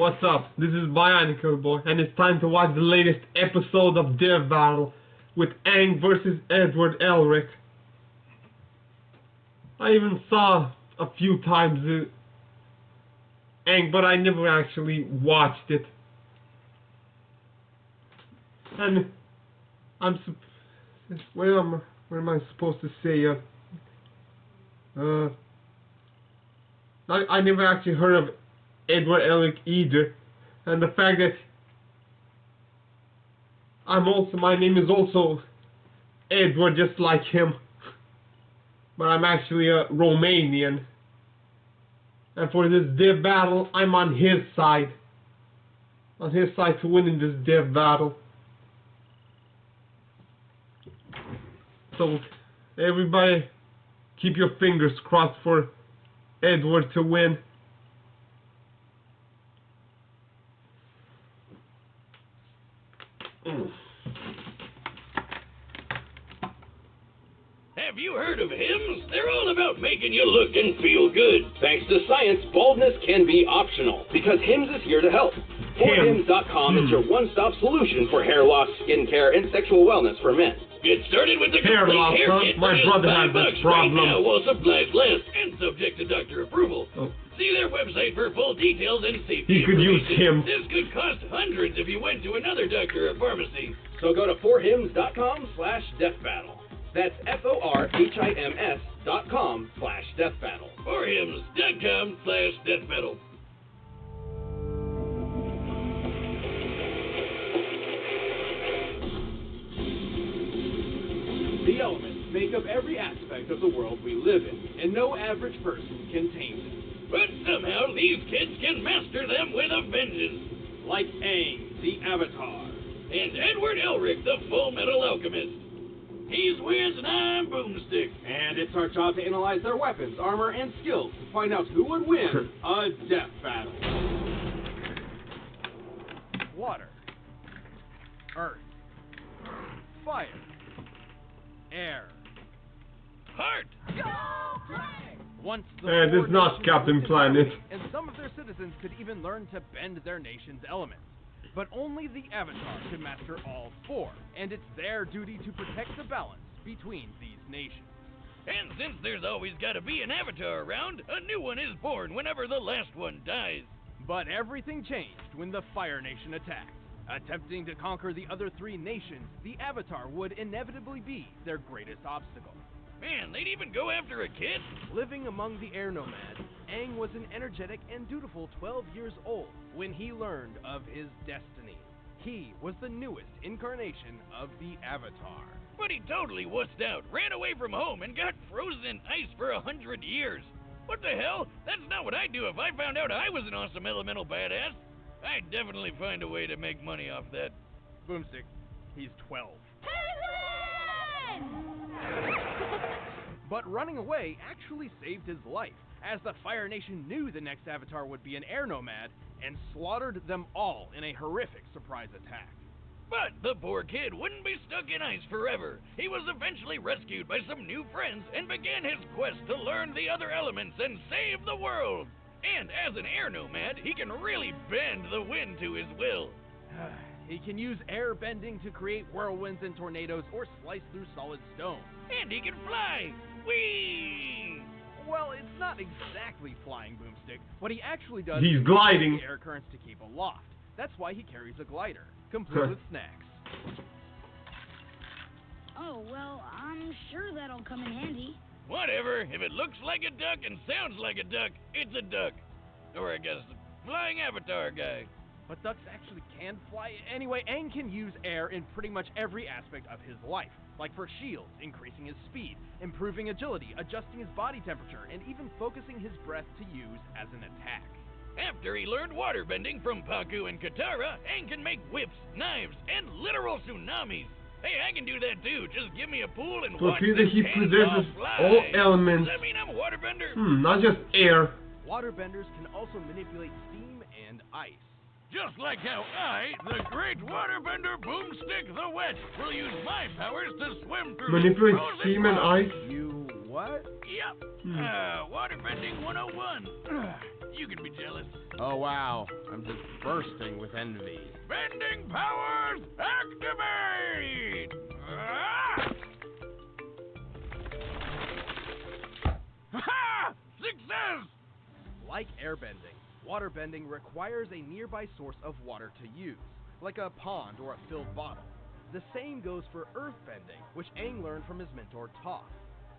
What's up? This is Bionicle Boy, and it's time to watch the latest episode of Death Battle with Aang versus Elric. I even saw a few times Aang, but I never actually watched it. And where am I supposed to say? I never actually heard of Elric either, and the fact that my name is also Edward, just like him, but I'm actually a Romanian, and for this death battle, I'm on his side to win in this death battle. So, everybody, keep your fingers crossed for Edward to win. Have you heard of hymns? They're all about making you look and feel good. Thanks to science, baldness can be optional because Hims is here to help. Hims.com is your one-stop solution for hair loss, skincare, and sexual wellness for men. Get started with the hair loss, hair kit. My brother has this problem. Right now, while supplies last and subject to doctor approval. Oh. See their website for full details and safety He could use him. This could cost hundreds if you went to another doctor or pharmacy. So go to forhims.com/deathbattle. That's forhims.com/deathbattle. Forhims.com/deathbattle. The elements make up every aspect of the world we live in, and no average person can tame them. But somehow these kids can master them with a vengeance. Like Aang, the Avatar, and Edward Elric, the Full Metal Alchemist. He's Wiz and I'm Boomstick. And it's our job to analyze their weapons, armor, and skills to find out who would win a death battle. Water, earth, fire, air, Heart. Once the this is not Captain Planet. And some of their citizens could even learn to bend their nation's elements. But only the Avatar can master all four, and it's their duty to protect the balance between these nations. And since there's always got to be an Avatar around, a new one is born whenever the last one dies. But everything changed when the Fire Nation attacked. Attempting to conquer the other three nations, the Avatar would inevitably be their greatest obstacle. Man, they'd even go after a kid? Living among the air nomads, Aang was an energetic and dutiful 12 years old when he learned of his destiny. He was the newest incarnation of the Avatar. But he totally wussed out, ran away from home, and got frozen in ice for 100 years. What the hell? That's not what I'd do if I found out I was an awesome elemental badass. I'd definitely find a way to make money off that. Boomstick, he's 12. But running away actually saved his life, as the Fire Nation knew the next Avatar would be an air nomad and slaughtered them all in a horrific surprise attack. But the poor kid wouldn't be stuck in ice forever. He was eventually rescued by some new friends and began his quest to learn the other elements and save the world. And as an air nomad, he can really bend the wind to his will. He can use air bending to create whirlwinds and tornadoes or slice through solid stone. And he can fly! Whee! Well, it's not exactly flying, Boomstick. What he actually does He's is gliding. use air currents to keep aloft. That's why he carries a glider, complete with snacks. Oh, well, I'm sure that'll come in handy. Whatever. If it looks like a duck and sounds like a duck, it's a duck. Or I guess the flying avatar guy. But ducks actually can fly. Anyway, Aang can use air in pretty much every aspect of his life. Like for shields, increasing his speed, improving agility, adjusting his body temperature, and even focusing his breath to use as an attack. After he learned waterbending from Paku and Katara, Aang can make whips, knives, and literal tsunamis. Hey, I can do that too. Just give me a pool and watch So he possesses all elements. Does that mean I'm a waterbender? Not just air. Waterbenders can also manipulate steam and ice. Just like how I, the great waterbender Boomstick the Wet, will use my powers to swim through Manipulate frozen steam and rocks. ice. You What? Yep. Waterbending 101. You can be jealous. Oh, wow. I'm just bursting with envy. Bending powers activate! Ha! Success! Like airbending, waterbending requires a nearby source of water to use, like a pond or a filled bottle. The same goes for earthbending, which Aang learned from his mentor Toph.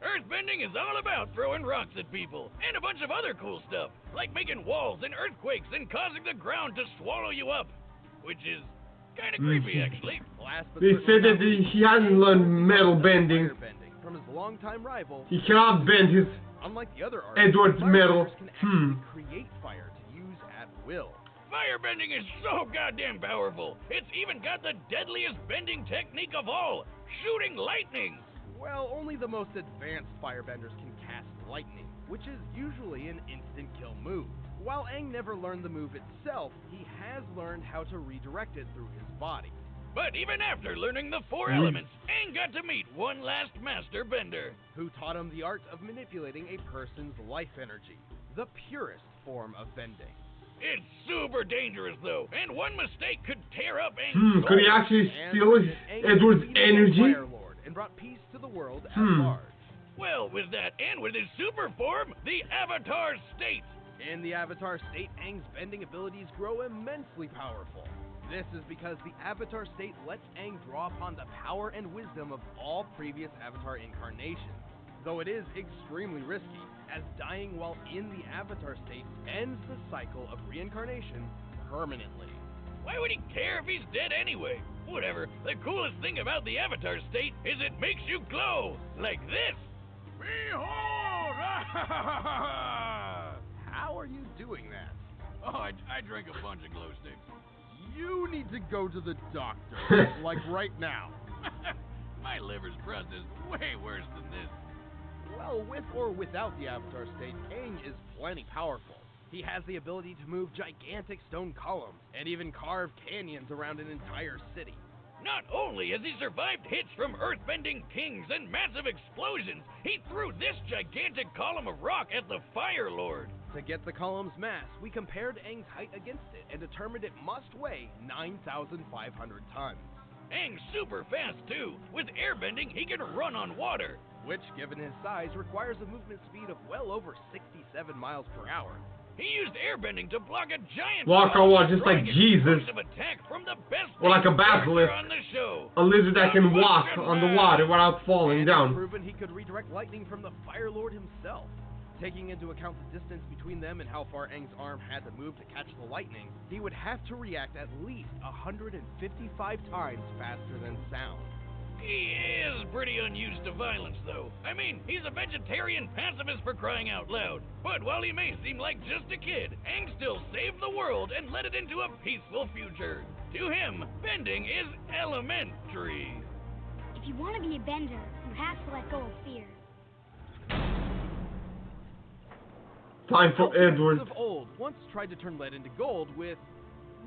Earthbending is all about throwing rocks at people, and a bunch of other cool stuff, like making walls and earthquakes and causing the ground to swallow you up. Which is kind of creepy, actually. Last but They certainly said that not least, he hasn't Aang learned learned metal the bending. firebending from his longtime rival. He cannot bend his Unlike the other artists, Edward's metal. firebenders can actually create fire to use at will. Firebending is so goddamn powerful. It's even got the deadliest bending technique of all, shooting lightning. Well, only the most advanced firebenders can cast lightning, which is usually an instant kill move. While Aang never learned the move itself, he has learned how to redirect it through his body. But even after learning the four elements, Aang got to meet one last master bender. Who taught him the art of manipulating a person's life energy, the purest form of bending. It's super dangerous though, and one mistake could tear up Aang's Could he soul. actually And steal Aang Edward's defeated the energy? Fire Lord and brought peace to the world at large. Well, with that and with his super form, the Avatar State. In the Avatar state, Aang's bending abilities grow immensely powerful. This is because the Avatar state lets Aang draw upon the power and wisdom of all previous Avatar incarnations, though it is extremely risky, as dying while in the Avatar state ends the cycle of reincarnation permanently. Why would he care if he's dead anyway? Whatever, the coolest thing about the Avatar State is it makes you glow, like this. Behold! How are you doing that? Oh, I drank a bunch of glow sticks. You need to go to the doctor, like right now. My liver's processed way worse than this. Well, with or without the Avatar state, Aang is plenty powerful. He has the ability to move gigantic stone columns, and even carve canyons around an entire city. Not only has he survived hits from earthbending kings and massive explosions, he threw this gigantic column of rock at the Fire Lord. To get the column's mass, we compared Aang's height against it and determined it must weigh 9,500 tons. Aang's super fast too. With airbending, he can run on water. Which, given his size, requires a movement speed of well over 67 miles per hour. He used airbending to block a giant Walk on water, just like Jesus. Attack from the best Or like a character basilisk. on the show. A lizard that can walk on the water without falling And down. it's proven he could redirect lightning from the Fire Lord himself. Taking into account the distance between them and how far Aang's arm had to move to catch the lightning, he would have to react at least 155 times faster than sound. He is pretty unused to violence, though. I mean, he's a vegetarian pacifist for crying out loud. But while he may seem like just a kid, Aang still saved the world and led it into a peaceful future. To him, bending is elementary. If you want to be a bender, you have to let go of fear. Time for Edward. Alchemists of old once tried to turn lead into gold with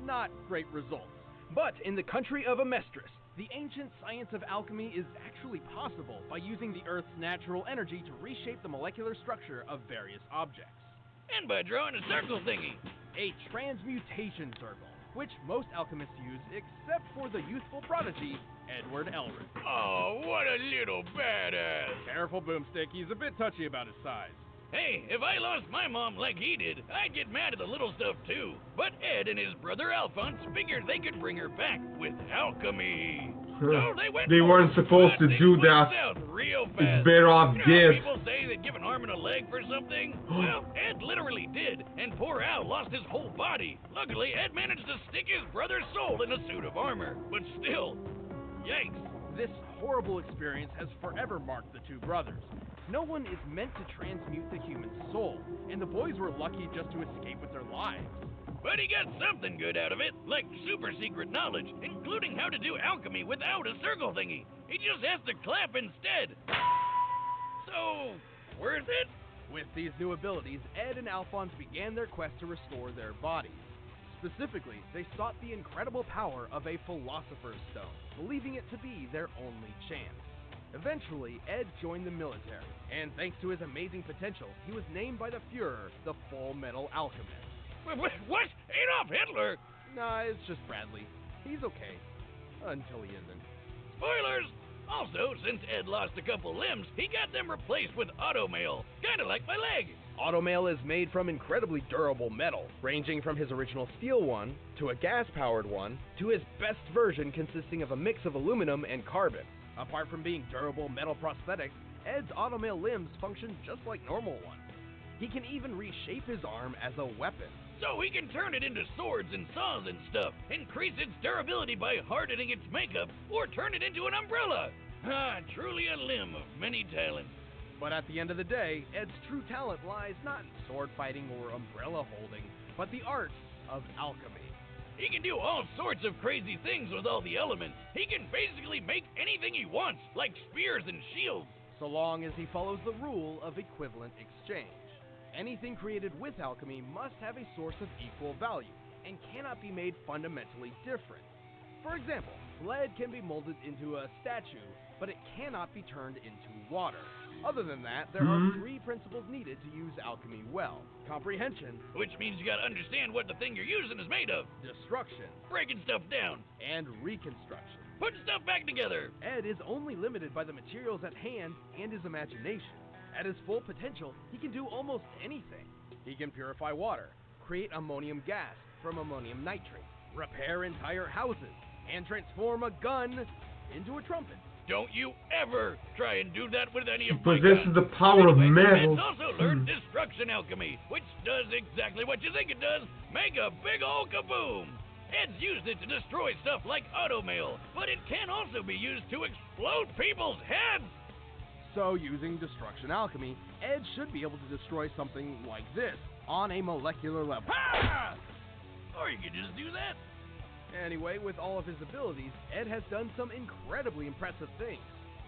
not great results. But in the country of Amestris, the ancient science of alchemy is actually possible by using the Earth's natural energy to reshape the molecular structure of various objects. And by drawing a circle thingy. A transmutation circle, which most alchemists use except for the youthful prodigy, Edward Elric. Oh, what a little badass. Careful, Boomstick, he's a bit touchy about his size. Hey, if I lost my mom like he did, I'd get mad at the little stuff too. But Ed and his brother Alphonse figured they could bring her back with alchemy. So They weren't supposed to do that. Real fast. It's better off You know how dead. people say they'd give an arm and a leg for something? Well, Ed literally did, and poor Al lost his whole body. Luckily, Ed managed to stick his brother's soul in a suit of armor. But still, yikes. This horrible experience has forever marked the two brothers. No one is meant to transmute the human soul, and the boys were lucky just to escape with their lives. But he got something good out of it, like super secret knowledge, including how to do alchemy without a circle thingy. He just has to clap instead. So, worth it? With these new abilities, Ed and Alphonse began their quest to restore their bodies. Specifically, they sought the incredible power of a Philosopher's Stone, believing it to be their only chance. Eventually, Ed joined the military, and thanks to his amazing potential, he was named by the Fuhrer the Full Metal Alchemist. What? Adolf Hitler? Nah, it's just Bradley. He's okay. Until he isn't. Spoilers! Also, since Ed lost a couple limbs, he got them replaced with automail, kinda like my leg. Automail is made from incredibly durable metal, ranging from his original steel one, to a gas-powered one, to his best version consisting of a mix of aluminum and carbon. Apart from being durable metal prosthetics, Ed's automail limbs function just like normal ones. He can even reshape his arm as a weapon. So he can turn it into swords and saws and stuff, increase its durability by hardening its makeup, or turn it into an umbrella. Ah, truly a limb of many talents. But at the end of the day, Ed's true talent lies not in sword fighting or umbrella holding, but the art of alchemy. He can do all sorts of crazy things with all the elements. He can basically make anything he wants, like spears and shields. So long as he follows the rule of equivalent exchange. Anything created with alchemy must have a source of equal value, and cannot be made fundamentally different. For example, lead can be molded into a statue, but it cannot be turned into water. Other than that, there are three principles needed to use alchemy well. Comprehension, Which means you gotta understand what the thing you're using is made of. destruction, Breaking stuff down. and reconstruction. Putting stuff back together. Ed is only limited by the materials at hand and his imagination. At his full potential, he can do almost anything. He can purify water, create ammonium gas from ammonium nitrate, repair entire houses, and transform a gun into a trumpet. Don't you ever try and do that with any of my Possesses guns. the power of Anyway, metal. Ed's also learned destruction alchemy, which does exactly what you think it does, make a big ol' kaboom. Ed's used it to destroy stuff like automail, but it can also be used to explode people's heads. So, using destruction alchemy, Ed should be able to destroy something like this on a molecular level. Ha! Or you could just do that. Anyway, with all of his abilities, Ed has done some incredibly impressive things.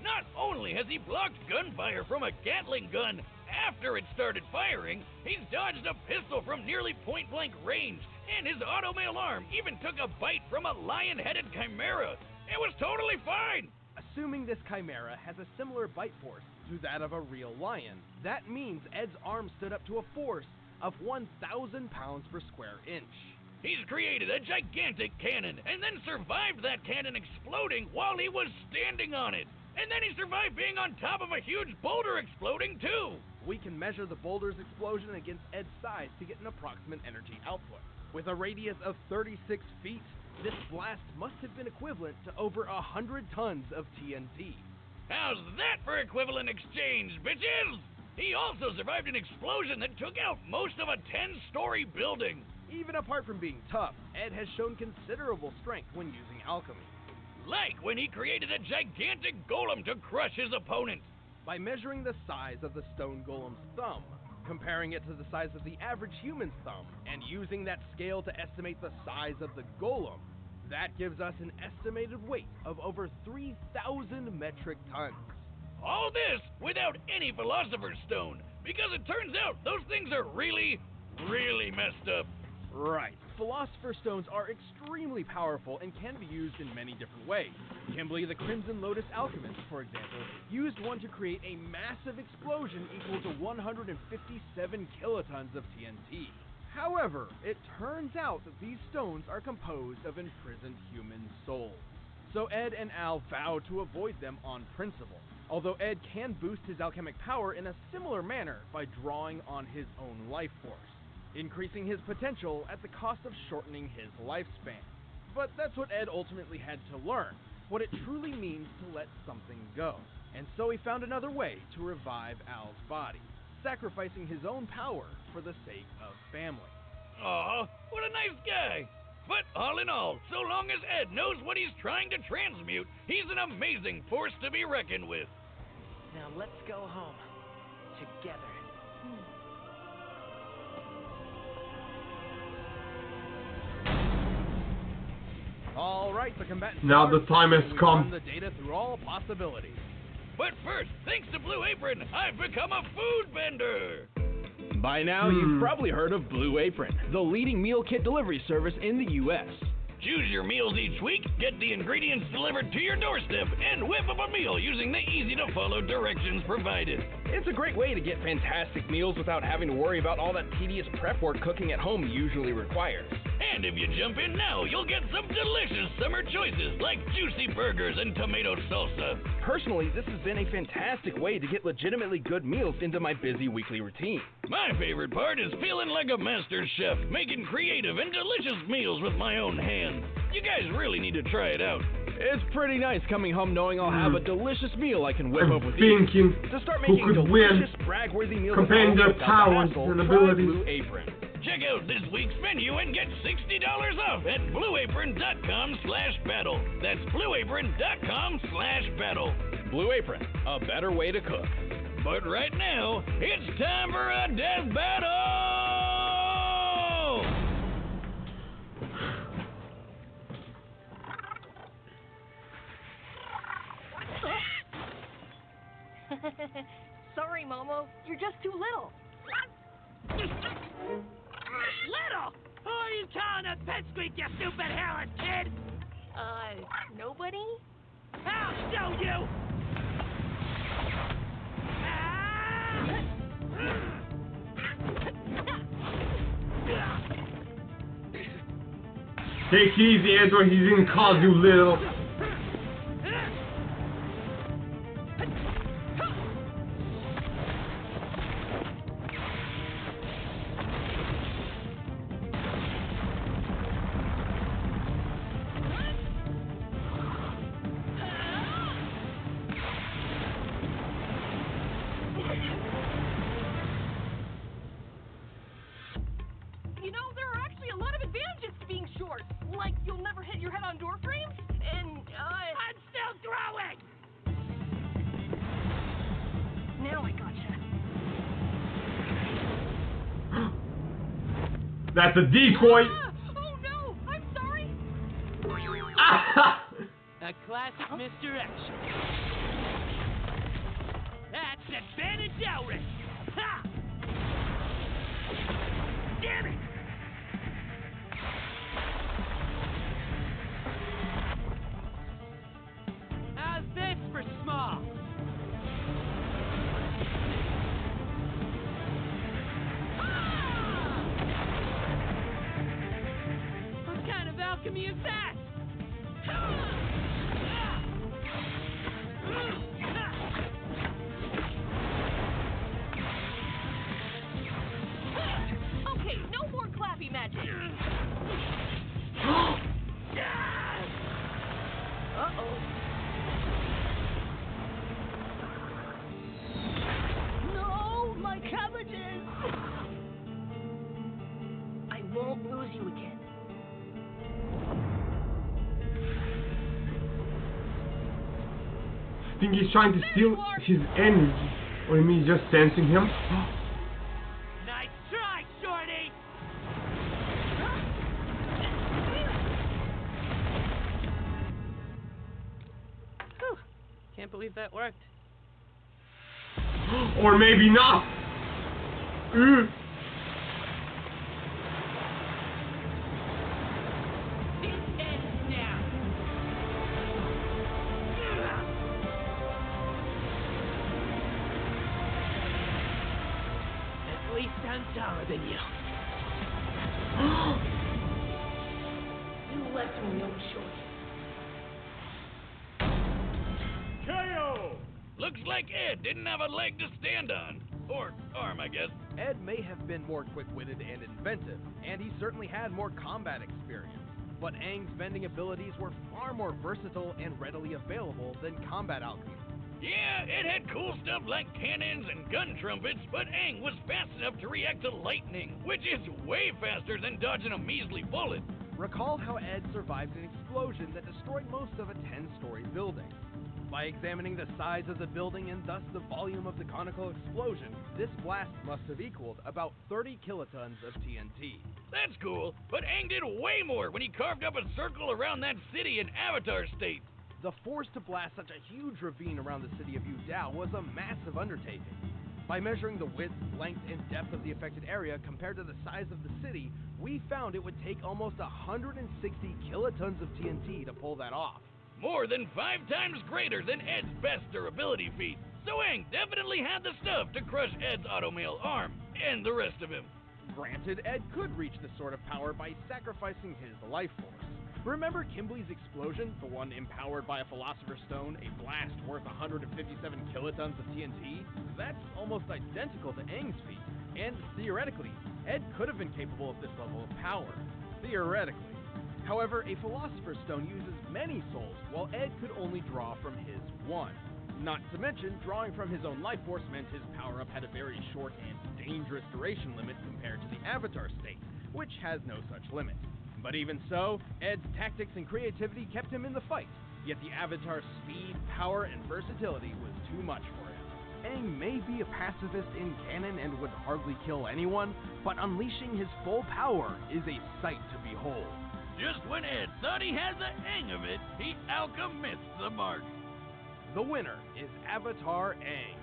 Not only has he blocked gunfire from a Gatling gun after it started firing, he's dodged a pistol from nearly point-blank range, and his automail arm even took a bite from a lion-headed chimera. It was totally fine. Assuming this chimera has a similar bite force to that of a real lion, that means Ed's arm stood up to a force of 1,000 pounds per square inch. He's created a gigantic cannon, and then survived that cannon exploding while he was standing on it. And then he survived being on top of a huge boulder exploding too. We can measure the boulder's explosion against Ed's size to get an approximate energy output. With a radius of 36 feet, this blast must have been equivalent to over 100 tons of TNT. How's that for equivalent exchange, bitches? He also survived an explosion that took out most of a 10-story building. Even apart from being tough, Ed has shown considerable strength when using alchemy. Like when he created a gigantic golem to crush his opponent. By measuring the size of the stone golem's thumb, comparing it to the size of the average human's thumb, and using that scale to estimate the size of the golem, that gives us an estimated weight of over 3,000 metric tons. All this without any Philosopher's Stone, because it turns out those things are really, really messed up. Right. Philosopher's Stones are extremely powerful and can be used in many different ways. Kimberly the Crimson Lotus Alchemist, for example, used one to create a massive explosion equal to 157 kilotons of TNT. However, it turns out that these stones are composed of imprisoned human souls. So Ed and Al vow to avoid them on principle. Although Ed can boost his alchemic power in a similar manner by drawing on his own life force, increasing his potential at the cost of shortening his lifespan. But that's what Ed ultimately had to learn, what it truly means to let something go. And so he found another way to revive Al's body, sacrificing his own power for the sake of family. Aw, what a nice guy. But all in all, so long as Ed knows what he's trying to transmute, he's an amazing force to be reckoned with. Now let's go home. Together. All right, the combatants. Now the time has we come. run the data through all possibilities. But first, thanks to Blue Apron, I've become a food vendor. By now, you've probably heard of Blue Apron, the leading meal kit delivery service in the U.S. Choose your meals each week, get the ingredients delivered to your doorstep, and whip up a meal using the easy-to-follow directions provided. It's a great way to get fantastic meals without having to worry about all that tedious prep work cooking at home usually requires. And if you jump in now, you'll get some delicious summer choices like juicy burgers and tomato salsa. Personally, this has been a fantastic way to get legitimately good meals into my busy weekly routine. My favorite part is feeling like a master chef, making creative and delicious meals with my own hands. You guys really need to try it out. It's pretty nice coming home knowing I'll have a delicious meal I can whip up with Thinking ease. To start who making could win, delicious, brag-worthy meals comparing at their home without the powers hassle, and try abilities. Blue Apron. Check out this week's menu and get $60 off at blueapron.com/battle. That's blueapron.com/battle. Blue Apron, a better way to cook. But right now, it's time for a death battle! Sorry, Momo. You're just too little. Little? Who are you calling a pipsqueak, you stupid hairless kid? Nobody? I'll show you! Take it easy, Android. He's gonna call you little. You know, there are actually a lot of advantages to being short. Like, you'll never hit your head on door frames, and, I'm still growing! Now I gotcha. That's a decoy. Oh, no! I'm sorry! A classic misdirection. That's advantage Elric! Ha! Damn it! How's this for small? What kind of alchemy is that? Okay, no more clappy magic. Uh-oh. No, my cabbages! I won't lose you again. I think he's trying to steal his energy. Or you mean just sensing him? Nice try, Shorty! Whew. Can't believe that worked. Or maybe not. This ends now! At least I'm taller than you. You left me no choice. KO! Looks like Ed didn't have a leg to stand on. Or arm, I guess. Ed may have been more quick-witted and inventive, and he certainly had more combat experience. But Aang's bending abilities were far more versatile and readily available than combat alchemy. Yeah, it had cool stuff like cannons and gun trumpets, but Aang was fast enough to react to lightning, which is way faster than dodging a measly bullet. Recall how Ed survived an explosion that destroyed most of a 10-story building. By examining the size of the building and thus the volume of the conical explosion, this blast must have equaled about 30 kilotons of TNT. That's cool, but Aang did way more when he carved up a circle around that city in Avatar State. The force to blast such a huge ravine around the city of Yu Dao was a massive undertaking. By measuring the width, length, and depth of the affected area compared to the size of the city, we found it would take almost 160 kilotons of TNT to pull that off. More than 5 times greater than Ed's best durability feat. So Aang definitely had the stuff to crush Ed's automail arm and the rest of him. Granted, Ed could reach this sort of power by sacrificing his life force. Remember Kimblee's explosion, the one empowered by a Philosopher's Stone, a blast worth 157 kilotons of TNT? That's almost identical to Aang's feat, and theoretically, Ed could have been capable of this level of power. Theoretically. However, a Philosopher's Stone uses many souls, while Ed could only draw from his one. Not to mention, drawing from his own life force meant his power-up had a very short and dangerous duration limit compared to the Avatar state, which has no such limit. But even so, Ed's tactics and creativity kept him in the fight, yet the Avatar's speed, power, and versatility was too much for him. Aang may be a pacifist in canon and would hardly kill anyone, but unleashing his full power is a sight to behold. Just when Ed thought he had the hang of it, he alchemist the mark. The winner is Avatar Aang.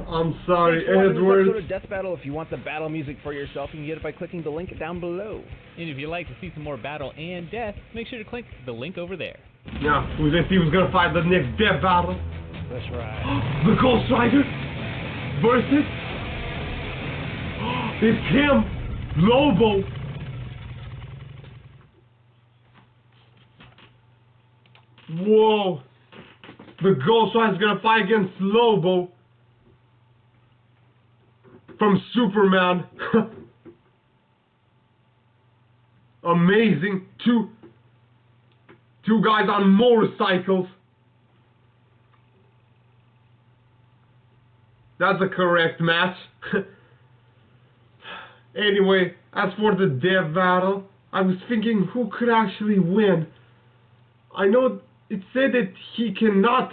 I'm sorry, Thanks for watching this Edward. episode of Death Battle. If you want the battle music for yourself, you can get it by clicking the link down below. And if you'd like to see some more battle and death, make sure to click the link over there. Yeah, who's this? He was gonna fight the next death battle. That's right. The Ghost Rider versus. It's him, Lobo. Whoa. The Ghost Rider's gonna fight against Lobo from Superman. Amazing. Two guys on motorcycles. That's a correct match. Anyway, as for the death battle, I was thinking who could actually win. I know it said that he cannot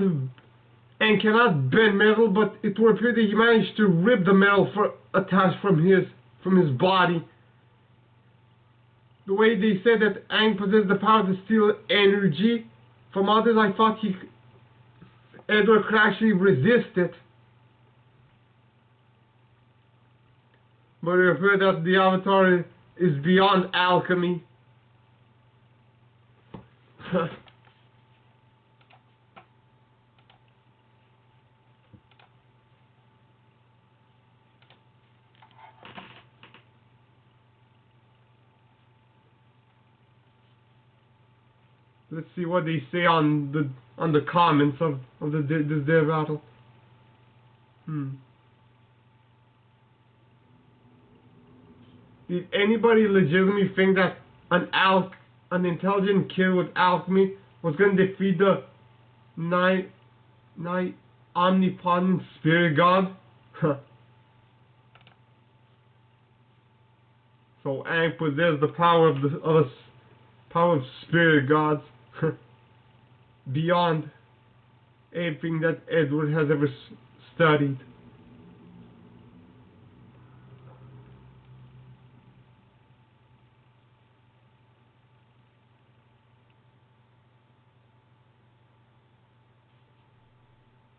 bend metal, but it would appear that he managed to rip the metal attached from his body. The way they said that Aang possessed the power to steal energy from others, I thought Edward could actually resist it. But it appears that the Avatar is beyond alchemy. Let's see what they say on the comments of this death battle. Did anybody legitimately think that an intelligent kid with alchemy was going to defeat the omnipotent spirit god? So Aang possessed the power of spirit gods beyond anything that Edward has ever studied.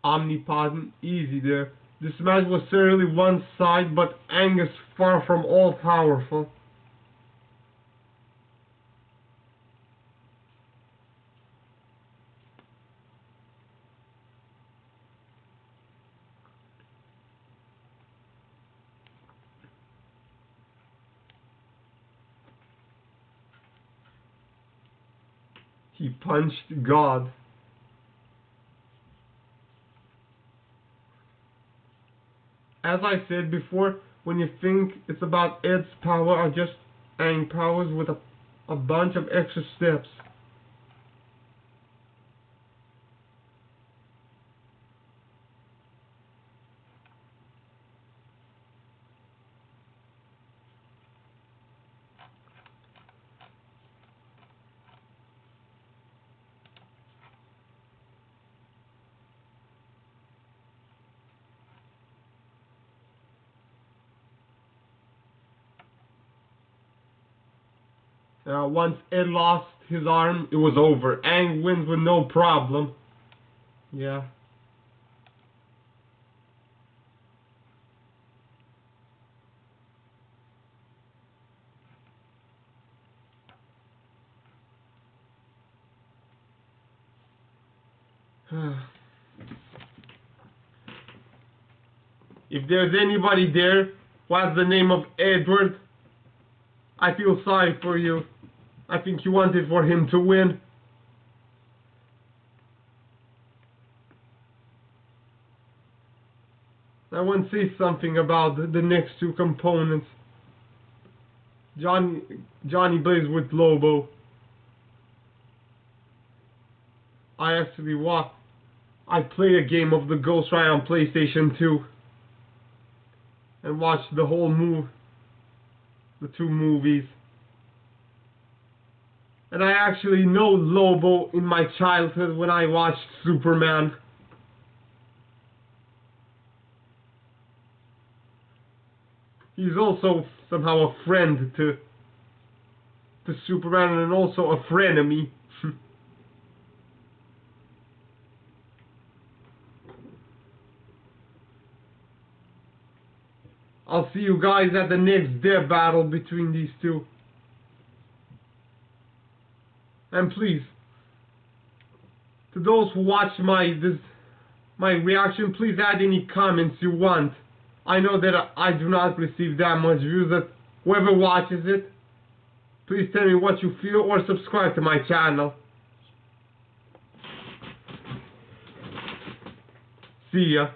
Omnipotent, easy there. This match was certainly one side, but Aang is far from all powerful. He punched God. As I said before, when you think it's about Ed's power or just Aang powers with a bunch of extra steps. Once Ed lost his arm, it was over. Aang wins with no problem. Yeah. If there's anybody there who has the name of Edward, I feel sorry for you. I think you wanted for him to win. I want to say something about the next two components. Johnny plays with Lobo. I played a game of the Ghost Rider on PlayStation 2 and watched the whole the two movies. And I actually know Lobo in my childhood when I watched Superman. He's also somehow a friend to Superman and also a frenemy. I'll see you guys at the next death battle between these two. And please, to those who watch my reaction, please add any comments you want. I know that I do not receive that much views, that whoever watches it, please tell me what you feel or subscribe to my channel. See ya.